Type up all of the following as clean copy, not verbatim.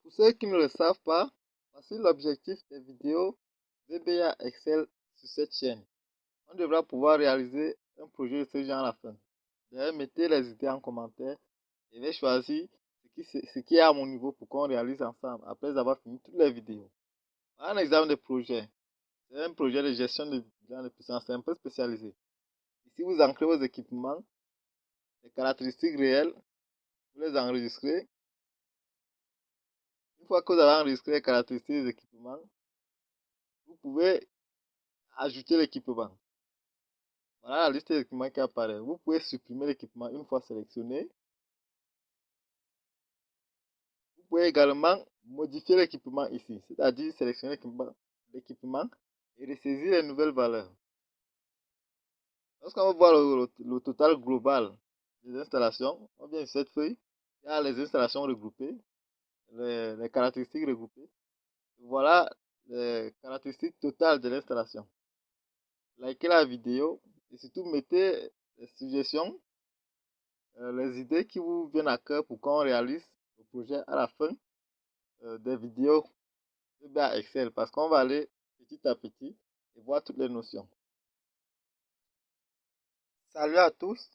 Pour ceux qui ne le savent pas, voici l'objectif des vidéos VBA Excel sur cette chaîne. On devra pouvoir réaliser un projet de ce genre à la fin. D'ailleurs, mettez les idées en commentaire et je vais choisir ce qui est à mon niveau pour qu'on réalise ensemble après avoir fini toutes les vidéos. Un exemple de projet. C'est un projet de gestion de bilan de puissance, c'est un peu spécialisé. Ici, vous ancrez vos équipements, les caractéristiques réelles, vous les enregistrez. Une fois que vous avez enregistré les caractéristiques des équipements, vous pouvez ajouter l'équipement. Voilà la liste des équipements qui apparaît. Vous pouvez supprimer l'équipement une fois sélectionné. Vous pouvez également modifier l'équipement ici, c'est-à-dire sélectionner l'équipement et ressaisir les nouvelles valeurs. Lorsqu'on va voir le total global des installations, on vient sur cette feuille, il y a les installations regroupées, les caractéristiques regroupées. Voilà les caractéristiques totales de l'installation. Likez la vidéo et surtout mettez les suggestions, les idées qui vous viennent à cœur pour qu'on réalise le projet à la fin des vidéos de Excel parce qu'on va aller petit à petit et voir toutes les notions. Salut à tous.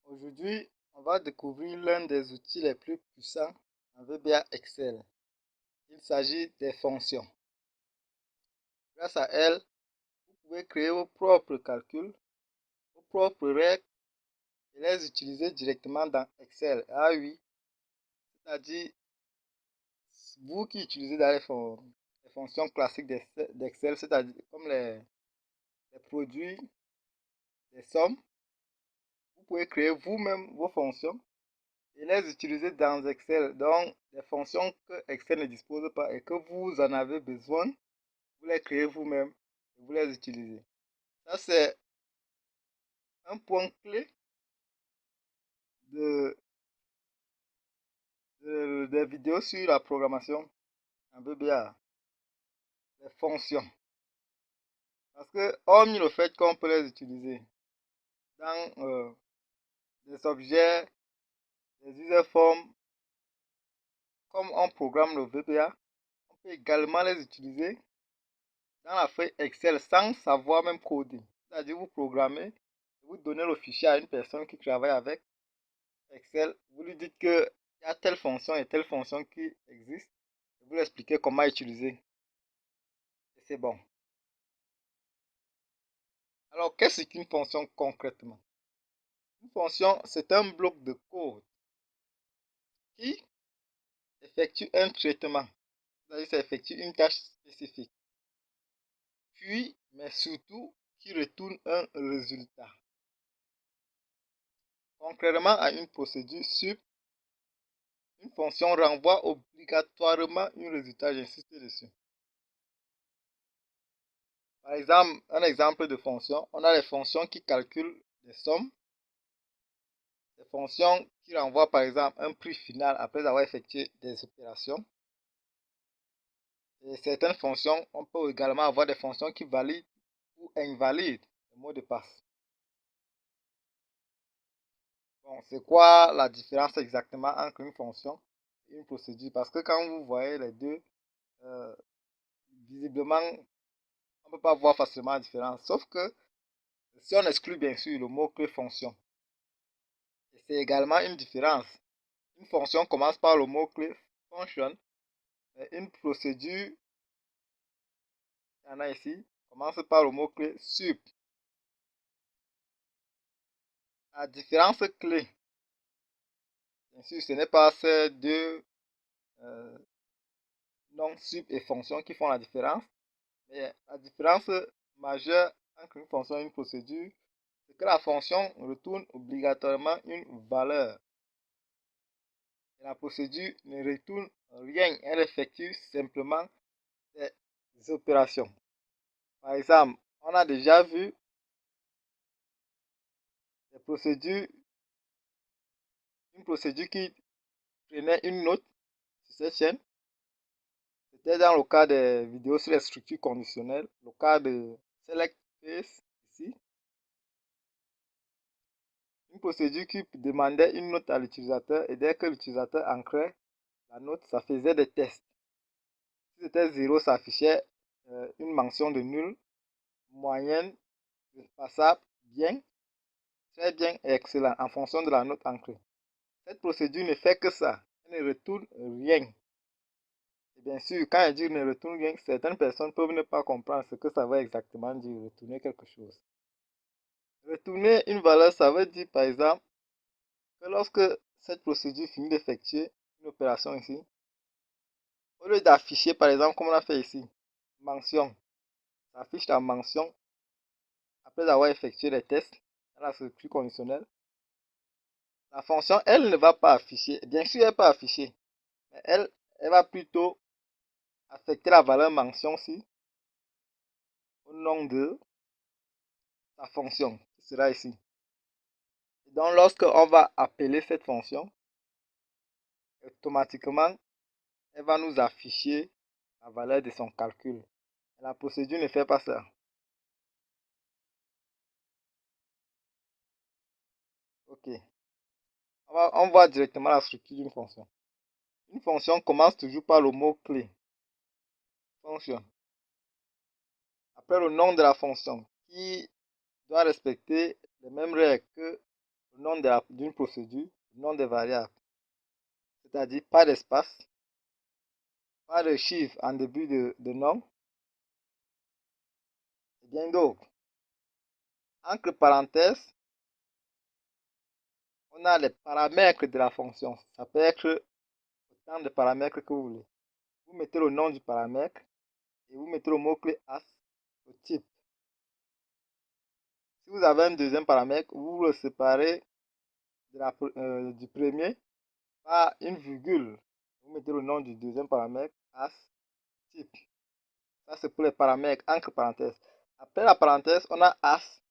Aujourd'hui, on va découvrir l'un des outils les plus puissants en VBA Excel. Il s'agit des fonctions. Grâce à elles, vous pouvez créer vos propres calculs, vos propres règles et les utiliser directement dans Excel. Ah oui, c'est-à-dire vous qui utilisez dans les fonctions classiques d'Excel, c'est-à-dire comme les produits, les sommes, vous pouvez créer vous-même vos fonctions et les utiliser dans Excel. Donc, des fonctions que Excel ne dispose pas et que vous en avez besoin, vous les créez vous-même et vous les utilisez. Ça, c'est un point clé des vidéos sur la programmation en VBA, les fonctions. Parce que, hormis le fait qu'on peut les utiliser dans des objets, des user forms, comme on programme le VBA, on peut également les utiliser dans la feuille Excel sans savoir même coder. C'est-à-dire vous programmez, vous donnez le fichier à une personne qui travaille avec Excel, vous lui dites qu'il y a telle fonction et telle fonction qui existe, et vous lui expliquez comment utiliser. Et c'est bon. Alors, qu'est-ce qu'une fonction concrètement? Une fonction, c'est un bloc de code qui effectue un traitement, c'est-à-dire ça effectue une tâche spécifique. Puis, mais surtout, qui retourne un résultat. Contrairement à une procédure SUP, une fonction renvoie obligatoirement un résultat, j'insiste dessus. Par exemple, un exemple de fonction, on a les fonctions qui calculent des sommes, des fonctions qui renvoient par exemple un prix final après avoir effectué des opérations. Et certaines fonctions, on peut également avoir des fonctions qui valident ou invalident le mot de passe. Bon, c'est quoi la différence exactement entre une fonction et une procédure? Parce que quand vous voyez les deux, visiblement, on ne peut pas voir facilement la différence. Sauf que si on exclut bien sûr le mot-clé fonction, c'est également une différence. Une fonction commence par le mot-clé function, et une procédure, il y en a ici, commence par le mot-clé sup. La différence clé, bien sûr, ce n'est pas ces deux noms sup et fonction qui font la différence, mais la différence majeure entre une fonction et une procédure, c'est que la fonction retourne obligatoirement une valeur. Et la procédure ne retourne rien, elle effectue simplement des opérations. Par exemple, on a déjà vu des procédures, une procédure qui prenait une note sur cette chaîne. C'était dans le cas des vidéos sur les structures conditionnelles, le cas de select case ici. procédure qui demandait une note à l'utilisateur et dès que l'utilisateur ancrait la note, ça faisait des tests. Si c'était 0, ça affichait une mention de nul, moyenne, passable, bien, très bien et excellent en fonction de la note ancrée. Cette procédure ne fait que ça, elle ne retourne rien. Et bien sûr, quand elle dit ne retourne rien, certaines personnes peuvent ne pas comprendre ce que ça veut exactement dire, retourner quelque chose. Retourner une valeur, ça veut dire par exemple que lorsque cette procédure finit d'effectuer une opération ici, au lieu d'afficher par exemple comme on a fait ici, mention, ça affiche la mention après avoir effectué les tests dans la structure conditionnelle. La fonction, elle ne va pas afficher, bien sûr elle peut afficher, mais elle va plutôt affecter la valeur mention-ci au nom de sa fonction, qui sera ici. Et donc lorsque on va appeler cette fonction, automatiquement, elle va nous afficher la valeur de son calcul. Et la procédure ne fait pas ça. Ok. On voit directement la structure d'une fonction. Une fonction commence toujours par le mot-clé fonction. Après le nom de la fonction, qui doit respecter les mêmes règles que le nom d'une procédure, le nom des variables. C'est-à-dire pas d'espace, pas de chiffre en début de nom, et bien d'autres. Entre parenthèses, on a les paramètres de la fonction. Ça peut être autant de paramètres que vous voulez. Vous mettez le nom du paramètre et vous mettez le mot-clé as, le type. Si vous avez un deuxième paramètre, vous le séparez du premier par une virgule. Vous mettez le nom du deuxième paramètre as type. Ça, c'est pour les paramètres entre parenthèses. Après la parenthèse, on a as,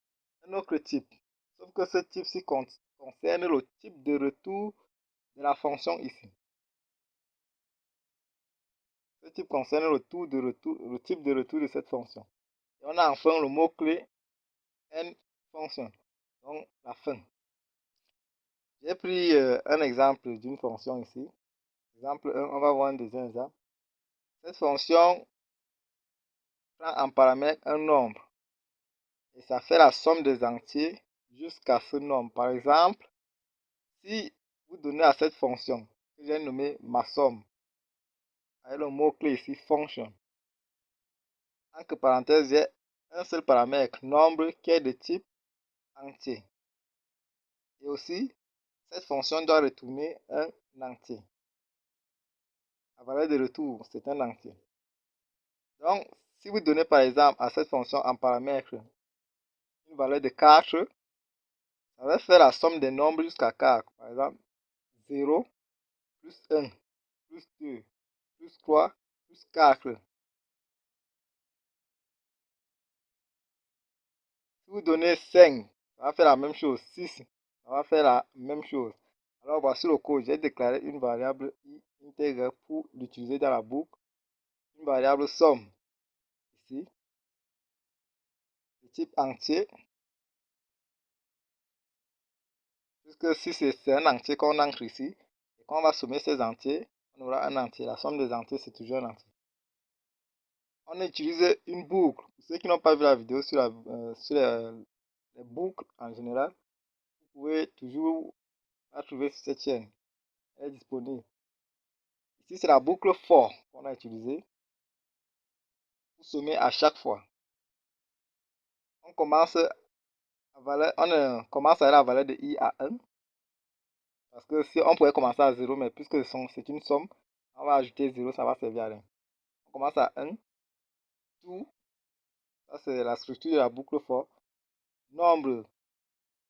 un autre type. Sauf que ce type-ci concerne le type de retour de la fonction ici. Ce type concerne le type de retour de cette fonction. Et on a enfin le mot-clé end function, donc la fin. J'ai pris un exemple d'une fonction ici. Exemple 1, on va voir un deuxième exemple. Cette fonction prend en paramètre un nombre et ça fait la somme des entiers jusqu'à ce nombre. Par exemple, si vous donnez à cette fonction que j'ai nommée ma somme, avec le mot-clé ici function, entre parenthèses, j'ai un seul paramètre, nombre, qui est de type entier. Et aussi, cette fonction doit retourner un entier. La valeur de retour, c'est un entier. Donc, si vous donnez par exemple à cette fonction en paramètre une valeur de 4, ça va faire la somme des nombres jusqu'à 4. Par exemple, 0, plus 1, plus 2, plus 3, plus 4. Si vous donnez 5, ça va faire la même chose. 6, ça va faire la même chose. Alors, voici le code. J'ai déclaré une variable i intègre pour l'utiliser dans la boucle. Une variable somme, ici, de type entier. Puisque si c'est un entier qu'on ancre ici, et qu'on va sommer ces entiers, on aura un entier. La somme des entiers, c'est toujours un entier. On utilise une boucle. Pour ceux qui n'ont pas vu la vidéo sur les boucles en général, vous pouvez toujours la trouver sur cette chaîne. Elle est disponible. Ici, c'est la boucle for qu'on a utilisée pour sommer à chaque fois. On commence commence à la valeur de i à 1. Parce que si on pourrait commencer à 0, mais puisque c'est une somme, on va ajouter 0, ça va servir à rien. On commence à 1, tout, ça c'est la structure de la boucle for. Nombre,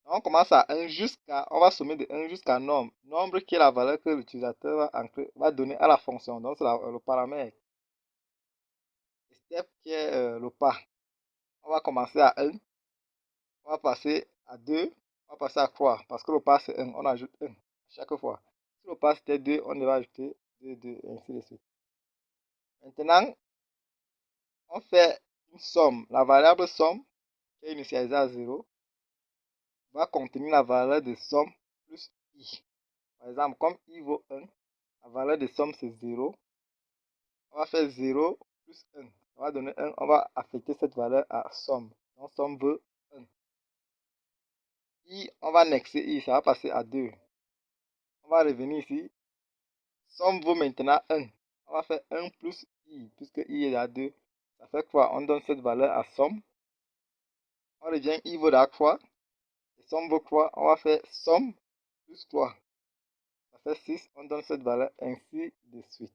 on commence à 1 jusqu'à, on va sommer de 1 jusqu'à nombre. Nombre qui est la valeur que l'utilisateur va donner à la fonction, donc c'est le paramètre. Et step qui est le pas. On va commencer à 1, on va passer à 2, on va passer à 3, parce que le pas c'est 1, on ajoute 1 à chaque fois. Si le pas c'était 2, on va ajouter 2, 2, et ainsi de suite. Maintenant, on fait une somme. La variable somme qui est initialisée à 0 va contenir la valeur de somme plus i. Par exemple, comme i vaut 1, la valeur de somme c'est 0. On va faire 0 plus 1. On va donner 1. On va affecter cette valeur à somme. Donc somme veut 1. I, on va annexer i, ça va passer à 2. On va revenir ici. Somme vaut maintenant 1. On va faire 1 plus i, puisque i est à 2. Ça fait quoi? On donne cette valeur à somme. On revient, i vaut à 3. Et somme vaut 3. On va faire somme plus 3. Ça fait 6. On donne cette valeur ainsi de suite.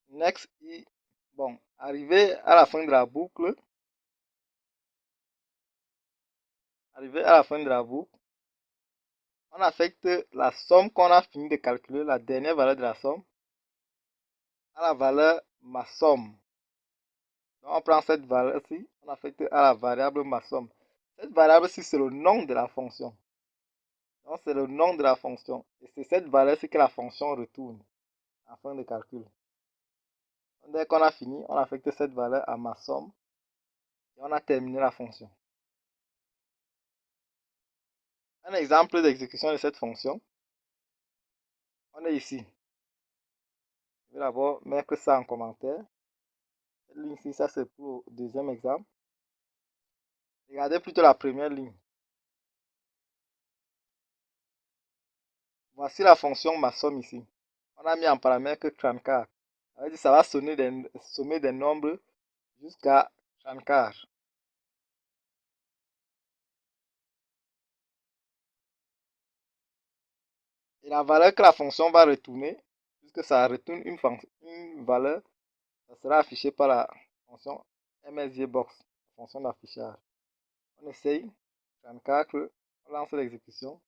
Next, i. Bon, arrivé à la fin de la boucle. On affecte la somme qu'on a fini de calculer, la dernière valeur de la somme, à la valeur ma somme. Donc on prend cette valeur-ci, on affecte à la variable ma somme. Cette variable-ci, c'est le nom de la fonction. Donc c'est le nom de la fonction. Et c'est cette valeur-ci que la fonction retourne en fin de calcul. Donc, dès qu'on a fini, on affecte cette valeur à ma somme. Et on a terminé la fonction. Un exemple d'exécution de cette fonction. On est ici. Je vais d'abord mettre ça en commentaire. Cette ligne-ci, ça c'est pour le deuxième exemple. Regardez plutôt la première ligne. Voici la fonction ma somme ici. On a mis en paramètre 34. Ça veut dire que ça va sommer des nombres jusqu'à 34. Et la valeur que la fonction va retourner, puisque ça retourne une valeur, ça sera affiché par la fonction msjbox, la fonction d'affichage. On essaye. 34, on lance l'exécution.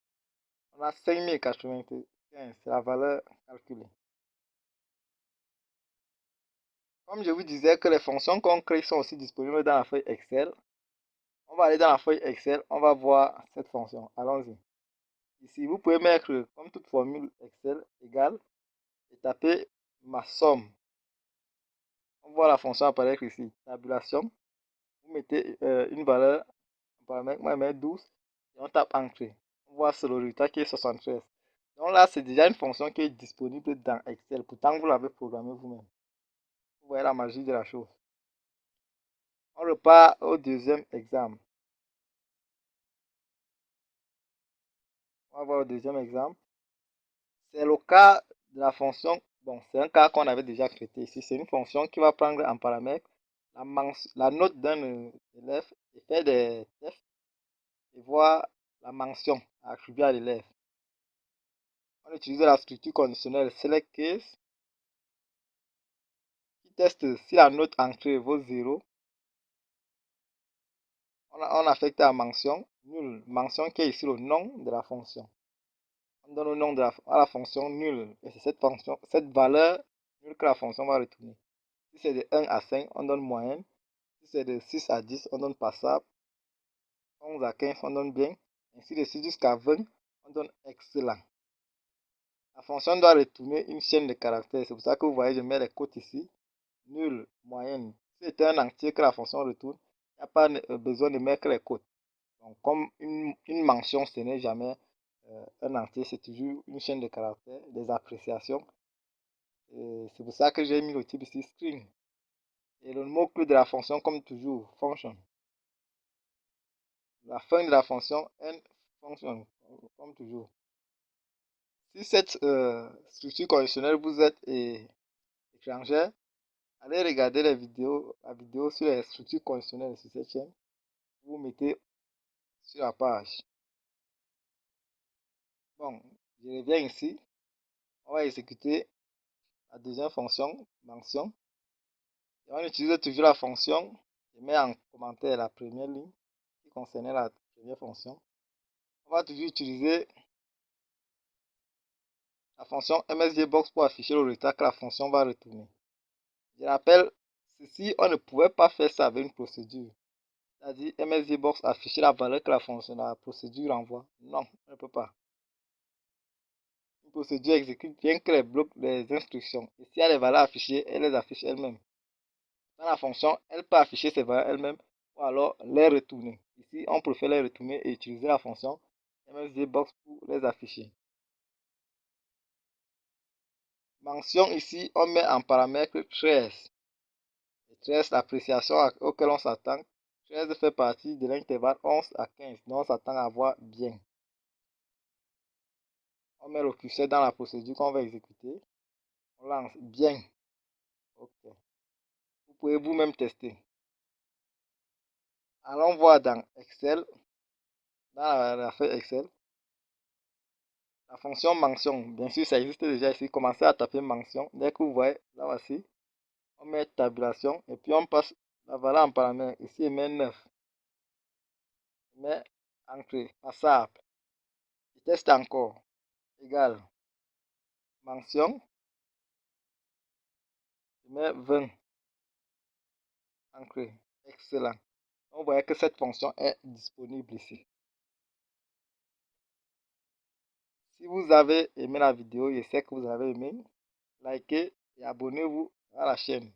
On a 5095, c'est la valeur calculée. Comme je vous disais que les fonctions qu'on crée sont aussi disponibles dans la feuille Excel, on va aller dans la feuille Excel, on va voir cette fonction. Allons-y. Ici, vous pouvez mettre, comme toute formule Excel, égale, et taper ma somme. On voit la fonction apparaître ici. Tabulation. Vous mettez une valeur, moi je mets 12, et on tape Entrée. On voit sur le résultat qui est 73. Donc là, c'est déjà une fonction qui est disponible dans Excel. Pourtant, vous l'avez programmée vous-même. Vous voyez la magie de la chose. On repart au deuxième exemple. On va voir le deuxième exemple. C'est le cas de la fonction. Bon, c'est un cas qu'on avait déjà traité ici. C'est une fonction qui va prendre en paramètre la note d'un élève et faire des tests et voir la mention attribuée à l'élève. On utilise la structure conditionnelle select case qui teste si la note entrée vaut 0. On affecte à mention nul, mention qui est ici le nom de la fonction. On donne le nom à la fonction nul et c'est cette valeur nulle que la fonction va retourner. Si c'est de 1 à 5, on donne moyenne. Si c'est de 6 à 10, on donne passable. 11 à 15, on donne bien. Ainsi de suite jusqu'à 20, on donne excellent. La fonction doit retourner une chaîne de caractères. C'est pour ça que vous voyez, je mets les cotes ici. Nul, moyenne. Si c'est un entier que la fonction retourne, il n'y a pas besoin de mettre les cotes. Donc, comme une mention, ce n'est jamais un entier, c'est toujours une chaîne de caractères, des appréciations. C'est pour ça que j'ai mis le type ici string. Et le mot-clé de la fonction, comme toujours, function. La fin de la fonction n function, comme toujours. Si cette structure conditionnelle vous est étrangère, allez regarder la vidéo sur les structures conditionnelles sur cette chaîne. Vous mettez sur la page. Bon, je reviens ici. On va exécuter la deuxième fonction, mention. Et on utilise toujours la fonction. Je mets en commentaire la première ligne qui concernait la première fonction. On va toujours utiliser la fonction msjbox pour afficher le résultat que la fonction va retourner. Je rappelle, ceci, on ne pouvait pas faire ça avec une procédure. C'est-à-dire msjbox afficher la valeur que la procédure envoie. Non, on ne peut pas. Une procédure exécute bien que les blocs des instructions. Et s'il y a les valeurs affichées, elle les affiche elle-même. Dans la fonction, elle peut afficher ses valeurs elle-même ou alors les retourner. Ici, on préfère les retourner et utiliser la fonction msdbox pour les afficher. Mention ici, on met en paramètre 13. 13, l'appréciation auquel on s'attend. 13 fait partie de l'intervalle 11 à 15, donc on s'attend à voir bien. On met le curseur dans la procédure qu'on va exécuter. On lance bien. Ok. Vous pouvez vous-même tester. Allons voir dans Excel, dans la feuille Excel, la fonction mention. Bien sûr, ça existe déjà ici. Commencez à taper mention. Dès que vous voyez, là voici, on met tabulation et puis on passe la valeur en paramètre. Ici, on met 9. On met entrée, passable. Je teste encore. Égal. Mention. Je mets 20. Entrée. Excellent. On voit que cette fonction est disponible ici. Si vous avez aimé la vidéo, je sais que vous avez aimé, likez et abonnez-vous à la chaîne.